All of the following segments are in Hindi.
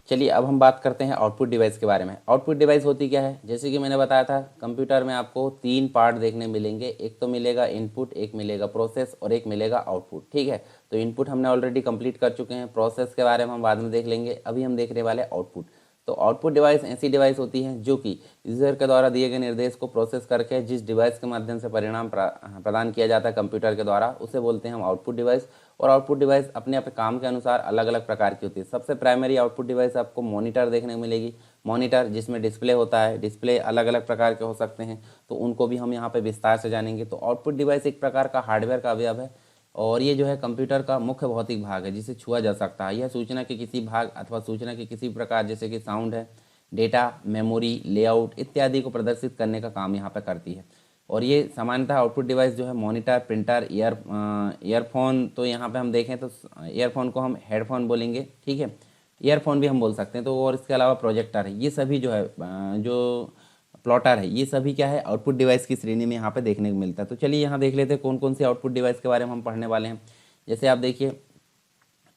चलिए अब हम बात करते हैं आउटपुट डिवाइस के बारे में। आउटपुट डिवाइस होती क्या है, जैसे कि मैंने बताया था कंप्यूटर में आपको 3 पार्ट देखने मिलेंगे। एक तो मिलेगा इनपुट, एक मिलेगा प्रोसेस और एक मिलेगा आउटपुट। ठीक है, तो इनपुट हमने ऑलरेडी कंप्लीट कर चुके हैं, प्रोसेस के बारे में हम बाद में देख लेंगे। अभी हम देखने वाले आउटपुट। तो आउटपुट डिवाइस ऐसी डिवाइस होती है जो कि यूज़र के द्वारा दिए गए निर्देश को प्रोसेस करके जिस डिवाइस के माध्यम से परिणाम प्रदान किया जाता है कंप्यूटर के द्वारा, उसे बोलते हैं हम आउटपुट डिवाइस। और आउटपुट डिवाइस अपने अपने काम के अनुसार अलग अलग प्रकार की होती है। सबसे प्राइमरी आउटपुट डिवाइस आपको मॉनिटर देखने को मिलेगी। मॉनिटर जिसमें डिस्प्ले होता है, डिस्प्ले अलग अलग प्रकार के हो सकते हैं, तो उनको भी हम यहाँ पे विस्तार से जानेंगे। तो आउटपुट डिवाइस एक प्रकार का हार्डवेयर का अवयव है और ये जो है कंप्यूटर का मुख्य भौतिक भाग है जिसे छुआ जा सकता है। यह सूचना के किसी भाग अथवा सूचना के किसी प्रकार जैसे कि साउंड है, डेटा, मेमोरी, लेआउट इत्यादि को प्रदर्शित करने का काम यहाँ पे करती है। और ये सामान्यतः आउटपुट डिवाइस जो है मॉनिटर, प्रिंटर, ईयरफोन, तो यहाँ पे हम देखें तो ईयरफोन को हम हेडफोन बोलेंगे। ठीक है, ईयरफोन भी हम बोल सकते हैं। तो और इसके अलावा प्रोजेक्टर है, ये सभी जो है जो प्लॉटर है, ये सभी क्या है आउटपुट डिवाइस की श्रेणी में यहाँ पे देखने को मिलता है। तो चलिए यहाँ देख लेते हैं कौन कौन सी आउटपुट डिवाइस के बारे में हम पढ़ने वाले हैं। जैसे आप देखिए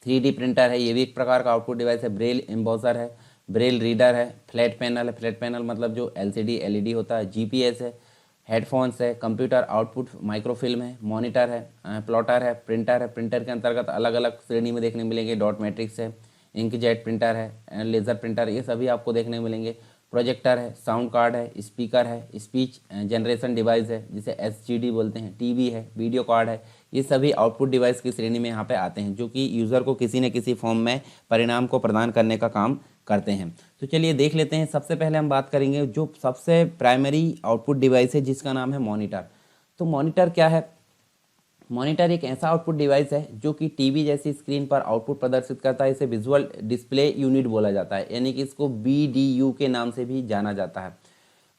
3D प्रिंटर है, ये भी एक प्रकार का आउटपुट डिवाइस है। ब्रेल एम्बोसर है, ब्रेल रीडर है, फ्लैट पैनल है, फ्लैट पैनल मतलब जो LCD LED होता है, GPS है, हेडफोन्स है, कंप्यूटर आउटपुट माइक्रोफिल्म है, मॉनिटर है, प्लॉटर है, प्रिंटर है। प्रिंटर के अंतर्गत अलग अलग श्रेणी में देखने मिलेंगे। डॉट मैट्रिक्स है, इंकजेट प्रिंटर है, लेज़र प्रिंटर, ये सभी आपको देखने को मिलेंगे। प्रोजेक्टर है, साउंड कार्ड है, स्पीकर है, स्पीच जनरेशन डिवाइस है जिसे SGD बोलते हैं, टीवी है, वीडियो कार्ड है। ये सभी आउटपुट डिवाइस की श्रेणी में यहाँ पे आते हैं जो कि यूज़र को किसी न किसी फॉर्म में परिणाम को प्रदान करने का काम करते हैं। तो चलिए देख लेते हैं। सबसे पहले हम बात करेंगे जो सबसे प्राइमरी आउटपुट डिवाइस है जिसका नाम है मॉनिटर। तो मॉनिटर क्या है? मॉनिटर एक ऐसा आउटपुट डिवाइस है जो कि टीवी जैसी स्क्रीन पर आउटपुट प्रदर्शित करता है। इसे विजुअल डिस्प्ले यूनिट बोला जाता है, यानी कि इसको BDU के नाम से भी जाना जाता है।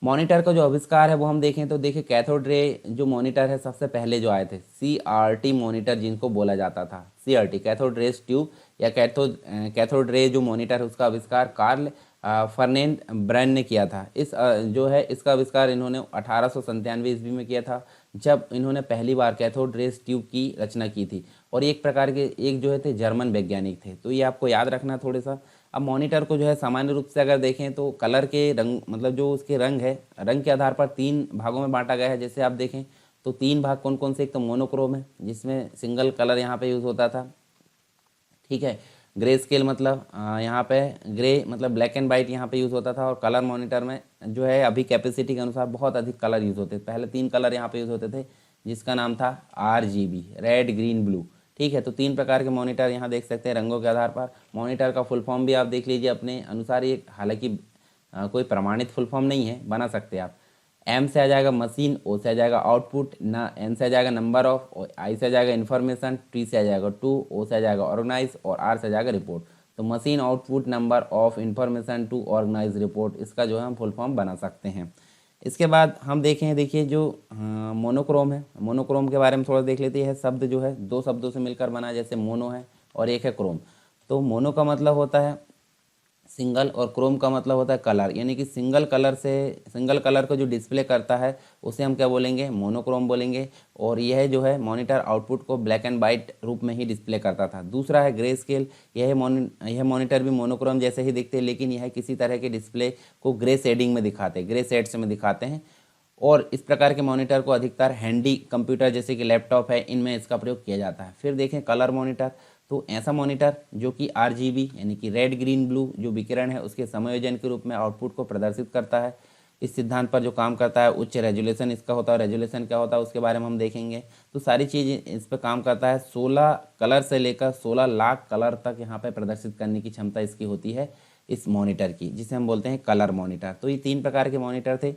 मॉनिटर का जो आविष्कार है वो हम देखें तो देखिए कैथोड रे जो मॉनिटर है सबसे पहले जो आए थे CRT मॉनिटर जिनको बोला जाता था, CRT कैथोड रेस ट्यूब या कैथोड रे जो मॉनिटर है उसका आविष्कार कार्ल फर्नेंड ब्रेन ने किया था। इस जो है इसका आविष्कार इन्होंने 1897 ईस्वी में किया था जब इन्होंने पहली बार कैथोड रेस ट्यूब की रचना की थी। और एक प्रकार के एक जो है थे जर्मन वैज्ञानिक थे, तो ये आपको याद रखना थोड़ा सा। अब मॉनिटर को जो है सामान्य रूप से अगर देखें तो कलर के रंग मतलब जो उसके रंग है, रंग के आधार पर 3 भागों में बांटा गया है। जैसे आप देखें तो 3 भाग कौन कौन से, एक तो मोनोक्रोम है जिसमें सिंगल कलर यहाँ पे यूज़ होता था। ठीक है, ग्रे स्केल मतलब यहाँ पे ग्रे मतलब ब्लैक एंड वाइट यहाँ पे यूज़ होता था। और कलर मॉनिटर में जो है अभी कैपेसिटी के अनुसार बहुत अधिक कलर यूज़ होते थे। पहले 3 कलर यहाँ पे यूज़ होते थे जिसका नाम था RGB, रेड ग्रीन ब्लू। ठीक है, तो 3 प्रकार के मॉनिटर यहाँ देख सकते हैं रंगों के आधार पर। मॉनिटर का फुल फॉर्म भी आप देख लीजिए अपने अनुसार। ये हालांकि कोई प्रमाणित फुल फॉर्म नहीं है, बना सकते आप। M से आ जाएगा मशीन, O से आ जाएगा आउटपुट, ना N से आ जाएगा नंबर ऑफ, I से आ जाएगा इन्फॉर्मेशन, T से आ जाएगा टू, O से आ जाएगा ऑर्गेनाइज और R से आ जाएगा रिपोर्ट। तो machine, output, number of, information, to, organise, report, इसका जो है हम फुल फॉर्म बना सकते हैं। इसके बाद हम देखें, देखिए जो मोनोक्रोम है, मोनोक्रोम के बारे में थोड़ा देख लेते हैं। शब्द जो है 2 शब्दों से मिलकर बना है, जैसे मोनो है और एक है क्रोम। तो मोनो का मतलब होता है सिंगल और क्रोम का मतलब होता है कलर, यानी कि सिंगल कलर को जो डिस्प्ले करता है उसे हम क्या बोलेंगे, मोनोक्रोम बोलेंगे। और यह जो है मॉनिटर आउटपुट को ब्लैक एंड वाइट रूप में ही डिस्प्ले करता था। दूसरा है ग्रे स्केल। यह मॉनिटर भी मोनोक्रोम जैसे ही दिखते हैं, लेकिन यह किसी तरह के डिस्प्ले को ग्रे शेडिंग में दिखाते हैं, ग्रे शेड्स में दिखाते हैं। और इस प्रकार के मॉनिटर को अधिकतर हैंडी कंप्यूटर जैसे कि लैपटॉप है, इनमें इसका प्रयोग किया जाता है। फिर देखें कलर मॉनिटर। तो ऐसा मॉनिटर जो कि RGB यानी कि रेड ग्रीन ब्लू जो विकिरण है उसके समायोजन के रूप में आउटपुट को प्रदर्शित करता है। इस सिद्धांत पर जो काम करता है, उच्च रेजोल्यूशन इसका होता है। रेजोल्यूशन क्या होता है उसके बारे में हम देखेंगे। तो सारी चीज़ इस पर काम करता है। 16 कलर से लेकर 16 लाख कलर तक यहाँ पे प्रदर्शित करने की क्षमता इसकी होती है, इस मॉनिटर की, जिसे हम बोलते हैं कलर मॉनिटर। तो ये 3 प्रकार के मॉनिटर थे।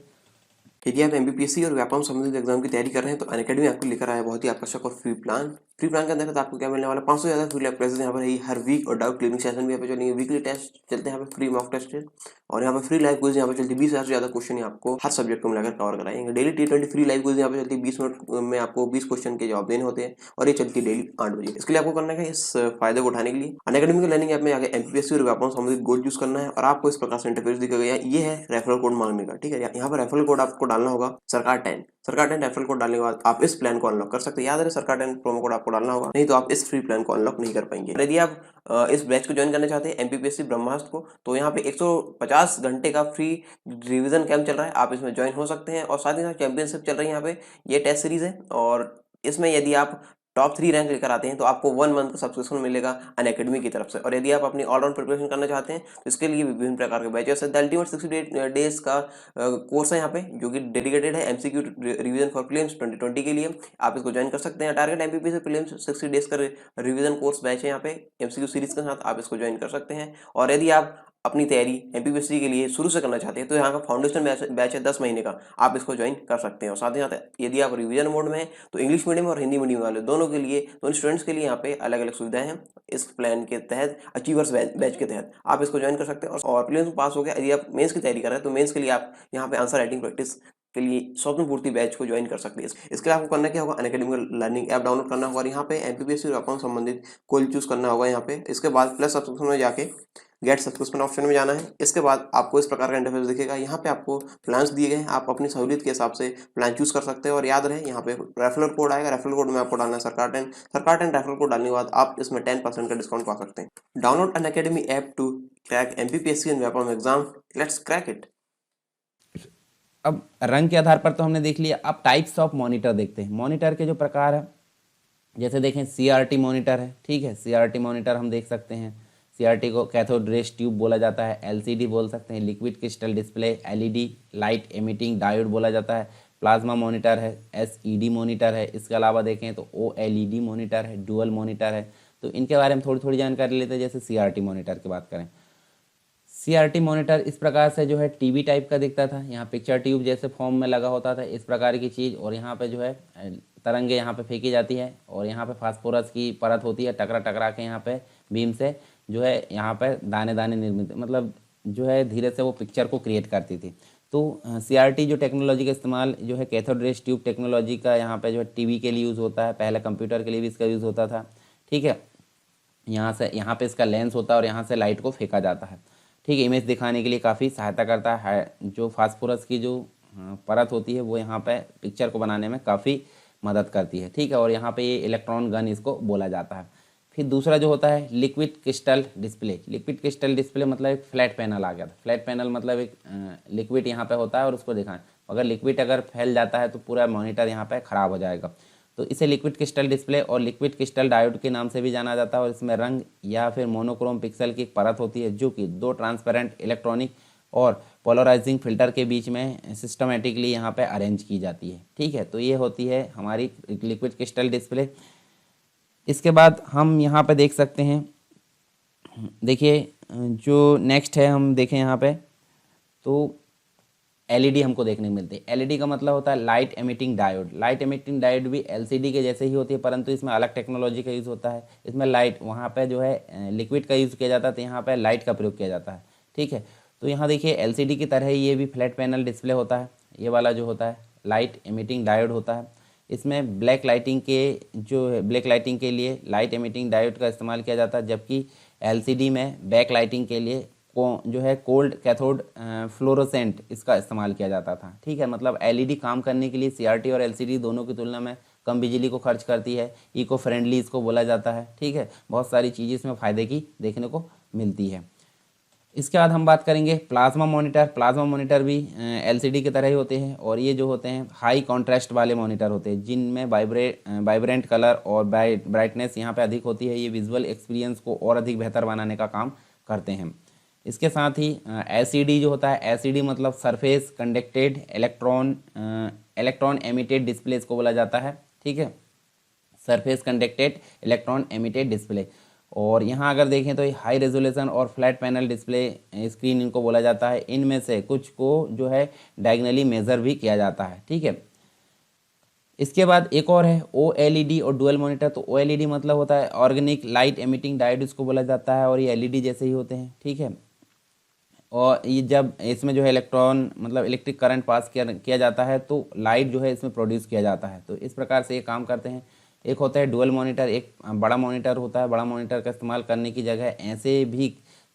यदि आप MPPSC और व्यापम संबंधित एग्जाम की तैयारी कर रहे हैं तो अनअकैडमी आपको लेकर आया बहुत ही आकर्षक और फ्री प्लान। फ्री प्लान के अंतर्गत आपको क्या मिलने वाला, 500 से ज़्यादा फ्री लैब क्लासेस यहाँ पर है हर वीक, और डाउट क्लियरिंग सेशन भी यहाँ पे चलेंगे। वीकली टेस्ट चलते हैं यहाँ पे, फ्री मॉक टेस्ट है, और यहाँ पे फ्री लाइव क्विज यहाँ पे चलती है। 20,000 से ज़्यादा क्वेश्चन आपको हर सब्जेक्ट को मिलाकर कवर कराएंगे। Daily T20 free live quiz यहाँ पे चलती है। 20 मिनट में आपको 20 क्वेश्चन के जवाब देने होते हैं और ये चलती है डेली 8 बजे। इसके लिए आपको करना है, इस फायदे को उठाने के लिए अनअकैडमी के लर्निंग ऐप में आगे MPPSC और व्यापम संबंधित गोल चूज करना है, और आपको इस प्रकार से इंटरफेस दिखा गया। ये है रेफरल कोड मांगने का। ठीक है, यहाँ पर रेफरल कोड आपको डालना होगा सरकार 10। सरकार 10 रेफरल कोड डालने के बाद आप इस प्लान को अनलॉक कर सकते हैं। याद रहे सरकार 10 प्रोमो कोड आपको डालना होगा, नहीं तो आप इस फ्री प्लान को अनलॉक नहीं कर पाएंगे। यदि आप इस बैच को ज्वाइन करना चाहते हैं एमपीपीएससी ब्रह्मास्त्र को, तो यहाँ पे 150 घंटे का फ्री रिवीजन कैंप चल रहा है, आप इसमें ज्वाइन हो सकते हैं। और साथ ही साथ चैंपियनशिप चल रही है यहाँ पे, ये टेस्ट सीरीज है और इसमें यदि आप टॉप 3 रैंक लेकर आते हैं तो आपको 1 मंथ का सब्सक्रिप्शन मिलेगा अनअकैडमी की तरफ से। और यदि आप अपनी ऑलराउंड प्रिपरेशन करना चाहते हैं तो इसके लिए विभिन्न प्रकार के बैचेस है। द अल्टीमेट 60 डेज का कोर्स है यहाँ पे, जो कि डेडिकेटेड है एमसीक्यू रिवीजन फॉर प्रीलिम्स 2020 के लिए। आप इसको ज्वाइन कर सकते हैं। टारगेट एमपीपीएससी प्रीलिम्स 60 डेज का रिवीजन कोर्स बैच है यहाँ पे एमसीक्यू सीरीज के साथ, आप इसको ज्वाइन कर सकते हैं। और यदि आप अपनी तैयारी एमपीपीएससी के लिए शुरू से करना चाहते हैं तो यहाँ का फाउंडेशन बैच है 10 महीने का, आप इसको ज्वाइन कर सकते हैं। और साथ ही साथ यदि आप रिवीजन मोड में हैं तो इंग्लिश मीडियम और हिंदी मीडियम वाले दोनों के लिए, दोनों स्टूडेंट्स के लिए यहाँ पे अलग अलग सुविधाएं हैं। इस प्लान के तहत अचीवर्स बैच के तहत आप इसको ज्वाइन कर सकते हैं। और प्रीलिम्स पास हो गया, यदि आप मेंस की तैयारी कर रहे हैं तो मेंस के लिए आप यहाँ पे आंसर राइटिंग प्रैक्टिस के लिए स्वप्न पूर्ति बैच को ज्वाइन कर सकते हैं। इसके लिए आपको करना क्या होगा, अनअकैडमी लर्निंग ऐप डाउनलोड करना होगा और यहाँ पे एमपीपीएससी और अकाउंट संबंधित कोई चूज करना होगा यहाँ पे। इसके बाद प्लस सब्सक्रिप्शन में जाके गेट सब्सक्रिप्शन ऑप्शन में जाना है। इसके बाद आपको इस प्रकार का इंटरफेस दिखेगा। यहाँ पे आपको प्लान्स दिए गए हैं, आप अपनी सहूलियत के हिसाब से प्लान चूज कर सकते हैं। और याद रहे यहाँ पे रेफरल कोड आएगा, रेफरल कोड में आपको डालना है सरकार 10 रेफरल कोड डालने के बाद आप इसमें 10% का डिस्काउंट पा सकते हैं। Download Unacademy app to crack MPPSC and Vyapam exam, let's crack it. अब रंग के आधार पर तो हमने देख लिया, अब टाइप्स ऑफ मॉनिटर देखते हैं। मॉनिटर के जो प्रकार है, जैसे देखें सीआरटी मॉनिटर है, ठीक है, सीआरटी मॉनिटर हम देख सकते हैं। सीआरटी को कैथोड रेस ट्यूब बोला जाता है, एलसीडी बोल सकते हैं, liquid crystal display, LED light emitting diode बोला जाता है, प्लाज्मा मॉनिटर है, एसईडी मॉनिटर है। इसके अलावा देखें तो ओएलईडी मॉनिटर है, डुअल मॉनिटर है। तो इनके बारे में थोड़ी थोड़ी जानकारी लेते हैं। जैसे सीआरटी मॉनिटर की बात करें, सीआरटी मॉनिटर इस प्रकार से जो है टीवी टाइप का दिखता था, यहाँ पिक्चर ट्यूब जैसे फॉर्म में लगा होता था, इस प्रकार की चीज़। और यहाँ पे जो है तरंगे यहाँ पे फेंकी जाती है और यहाँ पे फास्फोरस की परत होती है, टकरा टकरा के यहाँ पे बीम से जो है यहाँ पे दाने दाने निर्मित, मतलब जो है धीरे से वो पिक्चर को क्रिएट करती थी। तो सीआरटी जो टेक्नोलॉजी का इस्तेमाल जो है कैथोड रेस ट्यूब टेक्नोलॉजी का यहाँ पे जो है टीवी के लिए यूज़ होता है, पहले कंप्यूटर के लिए भी इसका यूज़ होता था, ठीक है। यहाँ पे इसका लेंस होता है और यहाँ से लाइट को फेंका जाता है, ठीक है। इमेज दिखाने के लिए काफ़ी सहायता करता है। जो फास्फोरस की जो परत होती है वो यहाँ पे पिक्चर को बनाने में काफ़ी मदद करती है, ठीक है। और यहाँ पे ये इलेक्ट्रॉन गन इसको बोला जाता है। फिर दूसरा जो होता है liquid crystal display. Liquid crystal display मतलब एक फ्लैट पैनल आ गया था। फ्लैट पैनल मतलब एक लिक्विड यहाँ पे होता है और उसको दिखाएं, अगर लिक्विड अगर फैल जाता है तो पूरा मॉनिटर यहाँ पे ख़राब हो जाएगा। तो इसे लिक्विड क्रिस्टल डिस्प्ले और लिक्विड क्रिस्टल डायोड के नाम से भी जाना जाता है। और इसमें रंग या फिर मोनोक्रोम पिक्सल की एक परत होती है जो कि दो ट्रांसपेरेंट इलेक्ट्रॉनिक और पोलराइजिंग फिल्टर के बीच में सिस्टमेटिकली यहाँ पे अरेंज की जाती है, ठीक है। तो ये होती है हमारी लिक्विड क्रिस्टल डिस्प्ले। इसके बाद हम यहाँ पे देख सकते हैं, देखिए जो नेक्स्ट है हम देखें यहाँ पे तो एलईडी हमको देखने को मिलती है। एलईडी का मतलब होता है light emitting diode. Light emitting diode भी एलसीडी के जैसे ही होती है, परंतु इसमें अलग टेक्नोलॉजी का यूज़ होता है। इसमें लाइट, वहाँ पे जो है लिक्विड का यूज़ किया जाता है, तो यहाँ पे लाइट का प्रयोग किया जाता है, ठीक है। तो यहाँ देखिए एलसीडी की तरह ही ये भी फ्लैट पैनल डिस्प्ले होता है। ये वाला जो होता है लाइट एमिटिंग डायोड होता है। इसमें ब्लैक लाइटिंग के लिए लाइट एमिटिंग डायोड का इस्तेमाल किया जाता है, जबकि एलसीडी में बैक लाइटिंग के लिए जो है कोल्ड कैथोड फ्लोरोसेंट इसका इस्तेमाल किया जाता था, ठीक है। मतलब एलईडी काम करने के लिए सीआरटी और एलसीडी दोनों की तुलना में कम बिजली को खर्च करती है, इको फ्रेंडली इसको बोला जाता है, ठीक है। बहुत सारी चीज़ें इसमें फ़ायदे की देखने को मिलती है। इसके बाद हम बात करेंगे प्लाज्मा मॉनिटर। प्लाज्मा मॉनिटर भी एलसीडी की तरह ही होते हैं और ये जो होते हैं हाई कॉन्ट्रास्ट वाले मॉनिटर होते हैं, जिनमें वाइब्रेंट कलर और ब्राइटनेस यहाँ पे अधिक होती है। ये विजुअल एक्सपीरियंस को और अधिक बेहतर बनाने का काम करते हैं। इसके साथ ही एसईडी जो होता है, एसईडी मतलब surface conducted electron emitted display इसको बोला जाता है, ठीक है। Surface conducted electron emitted display. और यहाँ अगर देखें तो हाई रेजोल्यूशन और फ्लैट पैनल डिस्प्ले स्क्रीन इनको बोला जाता है। इनमें से कुछ को जो है डायगनली मेज़र भी किया जाता है, ठीक है। इसके बाद एक और है ओएलईडी और डुअल मॉनिटर। तो ओएलईडी मतलब होता है ऑर्गेनिक लाइट एमिटिंग डायोड इसको बोला जाता है और ये एलईडी जैसे ही होते हैं, ठीक है। और ये जब इसमें जो है इलेक्ट्रॉन मतलब इलेक्ट्रिक करंट पास किया जाता है तो लाइट जो है इसमें प्रोड्यूस किया जाता है। तो इस प्रकार से ये काम करते हैं। एक होता है डुअल मॉनिटर, एक बड़ा मॉनिटर होता है। बड़ा मॉनिटर का इस्तेमाल करने की जगह ऐसे भी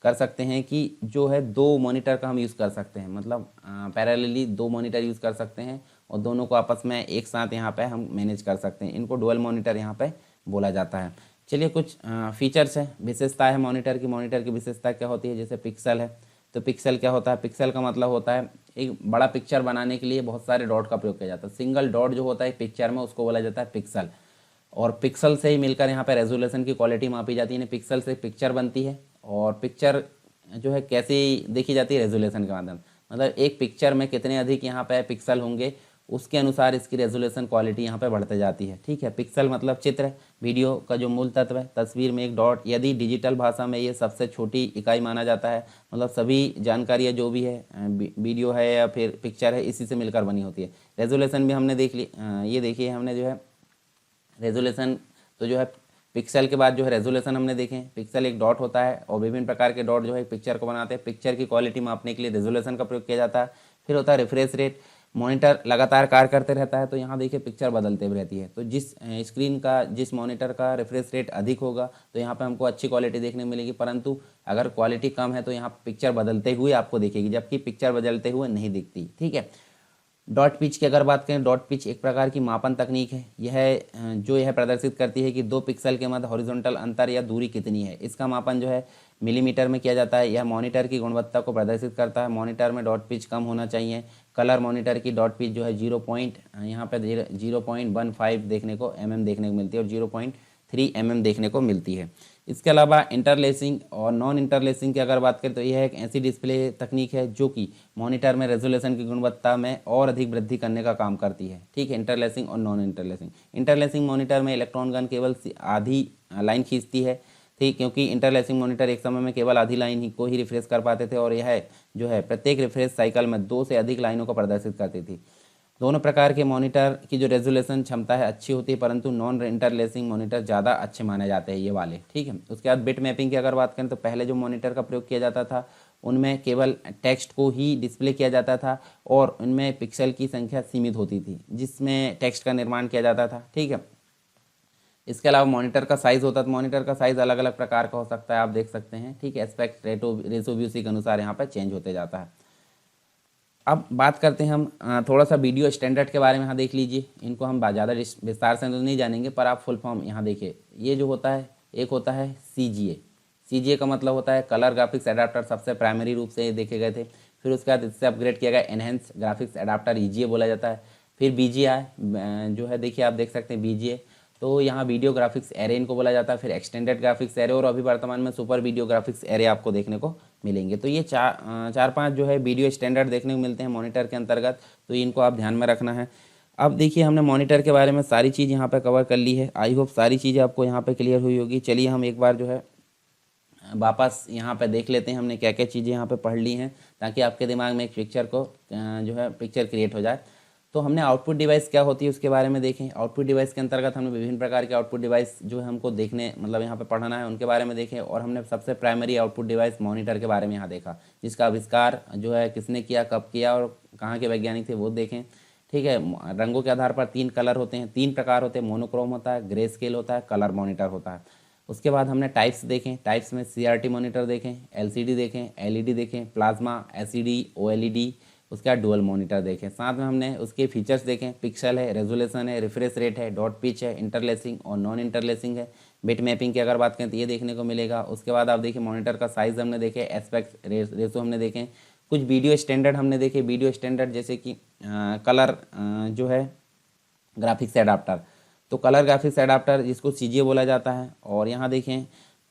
कर सकते हैं कि जो है दो मॉनिटर का हम यूज़ कर सकते हैं, मतलब पैरेलली दो मॉनिटर यूज़ कर सकते हैं और दोनों को आपस में एक साथ यहाँ पे हम मैनेज कर सकते हैं। इनको डुअल मॉनिटर यहाँ पे बोला जाता है। चलिए कुछ फीचर्स है, विशेषता है मॉनिटर की विशेषता क्या होती है। जैसे पिक्सल है, तो पिक्सल क्या होता है, पिक्सल का मतलब होता है एक बड़ा पिक्चर बनाने के लिए बहुत सारे डॉट का प्रयोग किया जाता है। सिंगल डॉट जो होता है पिक्चर में उसको बोला जाता है पिक्सल, और पिक्सल से ही मिलकर यहाँ पे रेजोल्यूशन की क्वालिटी मापी जाती है। पिक्सल से पिक्चर बनती है, और पिक्चर जो है कैसी देखी जाती है, रेजोल्यूशन के माध्यम, मतलब एक पिक्चर में कितने अधिक यहाँ पे पिक्सल होंगे उसके अनुसार इसकी रेजोल्यूशन क्वालिटी यहाँ पे बढ़ते जाती है। ठीक है, पिक्सल मतलब चित्र, वीडियो का जो मूल तत्व है, तस्वीर में एक डॉट, यदि डिजिटल भाषा में ये सबसे छोटी इकाई माना जाता है। मतलब सभी जानकारियाँ जो भी है, वीडियो है या फिर पिक्चर है, इसी से मिलकर बनी होती है। रेजोल्यूशन भी हमने देख ली, ये देखिए हमने जो है रेजोल्यूशन, तो जो है पिक्सल के बाद जो है रेजोल्यूशन हमने देखे। पिक्सल एक डॉट होता है और विभिन्न प्रकार के डॉट जो है पिक्चर को बनाते हैं। पिक्चर की क्वालिटी मापने के लिए रेजोल्यूशन का प्रयोग किया जाता है। फिर होता है रिफ्रेश रेट, मॉनिटर लगातार कार्य करते रहता है, तो यहाँ देखिए पिक्चर बदलते रहती है। तो जिस स्क्रीन का, जिस मॉनिटर का रिफ्रेश रेट अधिक होगा तो यहाँ पे हमको अच्छी क्वालिटी देखने को मिलेगी, परंतु अगर क्वालिटी कम है तो यहाँ पिक्चर बदलते हुए आपको दिखेगी, जबकि पिक्चर बदलते हुए नहीं दिखती। ठीक है, डॉट पिच की अगर बात करें, डॉट पिच एक प्रकार की मापन तकनीक है। यह प्रदर्शित करती है कि दो पिक्सल के मध्य हॉरिजॉन्टल अंतर या दूरी कितनी है। इसका मापन जो है मिलीमीटर में किया जाता है। यह मॉनिटर की गुणवत्ता को प्रदर्शित करता है। मॉनिटर में डॉट पिच कम होना चाहिए। कलर मॉनिटर की डॉट पिच जो है 0.15 देखने को देखने को मिलती है, और 0.3 देखने को मिलती है। इसके अलावा इंटरलेसिंग और नॉन इंटरलेसिंग की अगर बात करें तो यह एक ऐसी डिस्प्ले तकनीक है जो कि मॉनिटर में रेजोल्यूशन की गुणवत्ता में और अधिक वृद्धि करने का काम करती है। ठीक है, इंटरलेसिंग और नॉन इंटरलेसिंग। इंटरलेसिंग मॉनिटर में इलेक्ट्रॉन गन केवल आधी लाइन खींचती है। ठीक, क्योंकि इंटरलेसिंग मॉनिटर एक समय में केवल आधी लाइन ही को ही रिफ्रेश कर पाते थे, और यह जो है प्रत्येक रिफ्रेश साइकिल में 2 से अधिक लाइनों को प्रदर्शित करती थी। दोनों प्रकार के मॉनिटर की जो रेजोल्यूशन क्षमता है अच्छी होती है, परंतु नॉन इंटरलेसिंग मॉनिटर ज़्यादा अच्छे माने जाते हैं ये वाले। ठीक है, उसके बाद बिट मैपिंग की अगर बात करें तो पहले जो मॉनिटर का प्रयोग किया जाता था उनमें केवल टेक्स्ट को ही डिस्प्ले किया जाता था, और उनमें पिक्सल की संख्या सीमित होती थी जिसमें टेक्स्ट का निर्माण किया जाता था। ठीक है, इसके अलावा मॉनिटर का साइज़ होता है, तो मॉनिटर का साइज़ अलग अलग प्रकार का हो सकता है, आप देख सकते हैं। ठीक है, एस्पेक्ट रेशो भी उसी के अनुसार यहाँ पर चेंज होते जाता है। अब बात करते हैं हम थोड़ा सा वीडियो स्टैंडर्ड के बारे में। यहाँ देख लीजिए, इनको हम ज़्यादा विस्तार से तो नहीं जानेंगे, पर आप फुल फॉर्म यहाँ देखिए। ये जो होता है, एक होता है CGA का मतलब होता है कलर ग्राफिक्स एडाप्टर, सबसे प्राइमरी रूप से ये देखे गए थे। फिर उसके बाद इससे अपग्रेड किया गया एनहेंस ग्राफिक्स एडाप्टर, EGA बोला जाता है। फिर BGA जो है, देखिए आप देख सकते हैं BGA, तो यहाँ वीडियो ग्राफिक्स एरे इनको बोला जाता है। फिर एक्सटेंडेड ग्राफिक्स एरे, और अभी वर्तमान में सुपर वीडियो ग्राफिक्स एरे आपको देखने को मिलेंगे। तो ये चार पांच जो है वीडियो स्टैंडर्ड देखने को मिलते हैं मॉनिटर के अंतर्गत, तो इनको आप ध्यान में रखना है। अब देखिए, हमने मॉनिटर के बारे में सारी चीज़ यहाँ पे कवर कर ली है। आई होप सारी चीज़ें आपको यहाँ पे क्लियर हुई होगी। चलिए हम एक बार जो है वापस यहाँ पे देख लेते हैं हमने क्या क्या चीज़ें यहाँ पे पढ़ ली हैं, ताकि आपके दिमाग में एक पिक्चर को जो है पिक्चर क्रिएट हो जाए। तो हमने आउटपुट डिवाइस क्या होती है उसके बारे में देखें। आउटपुट डिवाइस के अंतर्गत हमने विभिन्न प्रकार के आउटपुट डिवाइस जो है हमको देखने, मतलब यहाँ पे पढ़ना है, उनके बारे में देखें। और हमने सबसे प्राइमरी आउटपुट डिवाइस मॉनिटर के बारे में यहाँ देखा, जिसका आविष्कार जो है किसने किया, कब किया और कहाँ के वैज्ञानिक थे वो देखें। ठीक है, रंगों के आधार पर 3 कलर होते हैं, 3 प्रकार होते हैं, मोनोक्रोम होता है, ग्रे स्केल होता है, कलर मॉनिटर होता है। उसके बाद हमने टाइप्स देखें। टाइप्स में CRT मॉनिटर देखें, LCD देखें, LED देखें, प्लाज्मा, SED, OLED। उसके बाद डुअल मॉनिटर देखें। साथ में हमने उसके फीचर्स देखें, पिक्सल है, रेजोल्यूशन है, रिफ्रेश रेट है, डॉट पिच है, इंटरलेसिंग और नॉन इंटरलेसिंग है। बिट मैपिंग की अगर बात करें तो ये देखने को मिलेगा। उसके बाद आप देखिए मॉनिटर का साइज़ हमने देखे, एस्पेक्ट रेशो हमने देखें, कुछ वीडियो स्टैंडर्ड हमने देखे। वीडियो स्टैंडर्ड जैसे कि कलर जो है ग्राफिक्स एडाप्टर, तो कलर ग्राफिक्स एडाप्टर जिसको CGA बोला जाता है। और यहाँ देखें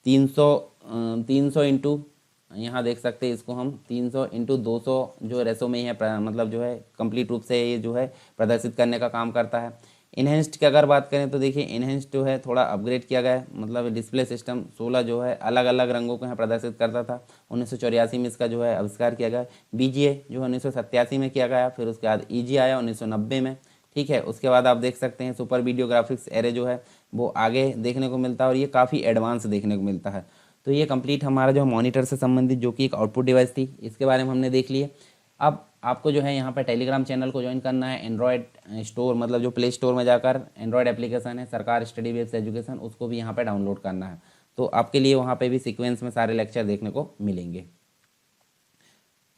300 इंटू, यहाँ देख सकते हैं इसको हम 300 इंटू 200 जो रेसो में ही है, मतलब जो है कंप्लीट रूप से ये जो है प्रदर्शित करने का काम करता है। इन्हेंस्ड की अगर बात करें तो देखिए इन्हेंस्ड जो है थोड़ा अपग्रेड किया गया है, मतलब डिस्प्ले सिस्टम 16 जो है अलग अलग रंगों को यहाँ प्रदर्शित करता था। 1984 में इसका जो है आविष्कार किया गया। BGA जो 1987 में किया गया। फिर उसके बाद EG आया 1990 में। ठीक है, उसके बाद आप देख सकते हैं सुपर वीडियो ग्राफिक्स एरे जो है वो आगे देखने को मिलता है, और ये काफ़ी एडवांस देखने को मिलता है। तो ये कंप्लीट हमारा जो मॉनिटर से संबंधित जो कि एक आउटपुट डिवाइस थी, इसके बारे में हमने देख लिए। अब आपको जो है यहाँ पर टेलीग्राम चैनल को ज्वाइन करना है। एंड्रॉयड स्टोर, मतलब जो प्ले स्टोर में जाकर एंड्रॉयड एप्लीकेशन है सरकार स्टडी वेब्स एजुकेशन, उसको भी यहाँ पर डाउनलोड करना है। तो आपके लिए वहाँ पर भी सीक्वेंस में सारे लेक्चर देखने को मिलेंगे।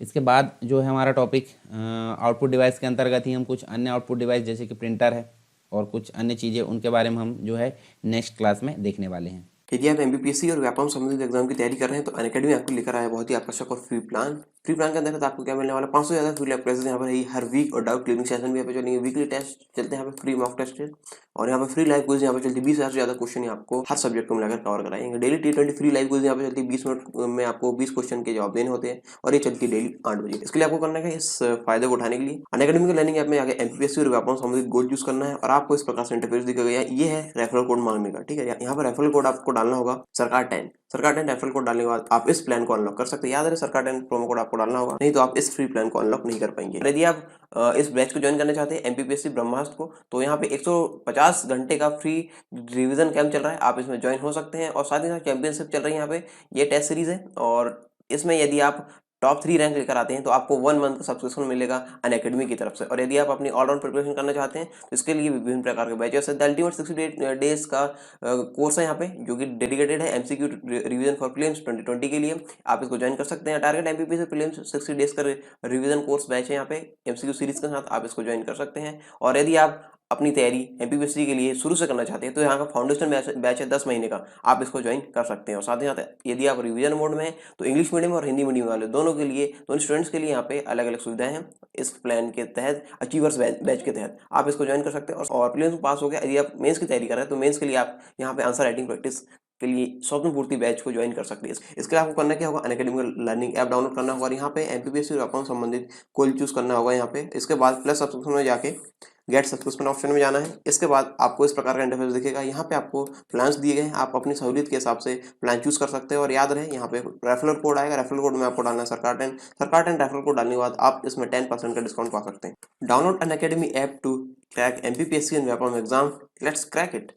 इसके बाद जो है हमारा टॉपिक आउटपुट डिवाइस के अंतर्गत ही हम कुछ अन्य आउटपुट डिवाइस जैसे कि प्रिंटर है और कुछ अन्य चीज़ें उनके बारे में हम जो है नेक्स्ट क्लास में देखने वाले हैं। यदि आप एमपीपीएससी और व्यापम संबंधित एग्जाम की तैयारी कर रहे हैं तो अनअकैडमी आपको लेकर आया बहुत ही आकर्षक और फ्री प्लान। फ्री प्लान के अंतर्गत आपको क्या मिलने वाला 500 से ज़्यादा फ्री लैब क्लासेस यहाँ पर हर वीक और डाउट क्लियरिंग सेशन भी यहाँ पे चलेंगे। वीकली टेस्ट चलते हैं यहाँ पे, फ्री मॉक टेस्ट है और यहाँ पे फ्री लाइव क्विज यहाँ पे चलती है। 20,000 से ज़्यादा क्वेश्चन आपको हर सब्जेक्ट को मिलाकर कवर कराएंगे। Daily T20 free live quiz यहाँ पे चलती है। 20 मिनट में आपको 20 क्वेश्चन के जवाब देने होते हैं और ये चलती है डेली 8 बजे। इसके लिए आपको करना है, इस फायदे को उठाने के लिए अनअकैडमी के लर्निंग ऐप में जाकर एमपीपीएससी और व्यापम संबंधित गोल चूज करना है और आपको इस प्रकार से इंटरफेस दिखा गया। ये है रेफरल कोड मांगने का, ठीक है। यहाँ पर रेफरल कोड आपको डालना होगा सरकार 10 रेफरल कोड डालने के बाद आप इस प्लान को अनलॉक कर सकते हैं। याद रहे सरकार 10 प्रोमो कोड आपको डालना होगा, नहीं तो आप इस फ्री प्लान को अनलॉक नहीं कर पाएंगे। यदि आप इस बैच को ज्वाइन करना चाहते हैं एमपीपीएससी ब्रह्मास्त्र को, तो यहाँ पे 150 घंटे का फ्री रिवीजन कैंप चल रहा है, आप इसमें ज्वाइन हो सकते हैं। और साथ ही साथ चैंपियनशिप चल रही है यहाँ पे, ये टेस्ट सीरीज है और इसमें यदि आप टॉप 3 रैंक लेकर आते हैं तो आपको 1 मंथ का सब्सक्रिप्शन मिलेगा अनअकैडमी की तरफ से। और यदि आप अपनी ऑलराउंड प्रिपरेशन करना चाहते हैं तो इसके लिए विभिन्न प्रकार के बैचेस है। द अल्टीमेट 60 डेज का कोर्स है यहाँ पे, जो कि डेडिकेटेड है एमसीक्यू रिवीजन फॉर प्रीलिम्स 2020 के लिए। आप इसको ज्वाइन कर सकते हैं। टारगेट एमपीपीएससी प्रीलिम्स 60 डेज का रिवीजन कोर्स बैच है यहाँ पे एमसीक्यू सीरीज के साथ, आप इसको ज्वाइन कर सकते हैं। और यदि आप अपनी तैयारी एमपीपीएससी के लिए शुरू से करना चाहते हैं तो यहाँ का फाउंडेशन बैच है 10 महीने का, आप इसको ज्वाइन कर सकते हैं। और साथ ही साथ यदि आप रिवीजन मोड में हैं तो इंग्लिश मीडियम और हिंदी मीडियम वाले दोनों के लिए, दोनों स्टूडेंट्स के लिए यहाँ पे अलग अलग सुविधाएं हैं। इस प्लान के तहत अचीवर्स बैच के तहत आप इसको ज्वाइन कर सकते हैं। और प्रीलिम्स पास हो गया, यदि आप मेंस की तैयारी कर रहे हैं तो मेंस के लिए आप यहाँ पे आंसर राइटिंग प्रैक्टिस के लिए स्वप्न पूर्ति बैच को ज्वाइन कर सकते हैं। इसके लिए आपको करना क्या होगा, अनअकैडमी लर्निंग ऐप डाउनलोड करना होगा और यहाँ पे एमपीपीएससी और अकाउंट संबंधित कोई चूज करना होगा यहाँ पे। इसके बाद प्लस सब्सक्रिप्शन में जाके गेट सब्सक्रिप्शन ऑप्शन में जाना है। इसके बाद आपको इस प्रकार का इंटरफेस दिखेगा। यहाँ पे आपको प्लान्स दिए गए हैं, आप अपनी सहूलियत के हिसाब से प्लान चूज कर सकते हैं। और याद रहे यहाँ पे रेफरल कोड आएगा, रेफरल कोड में आपको डालना है सरकार 10 रेफरल कोड डालने के बाद आप इसमें 10% का डिस्काउंट पा सकते हैं। Download Unacademy app to crack MPPSC and Vyapam exam, let's crack it.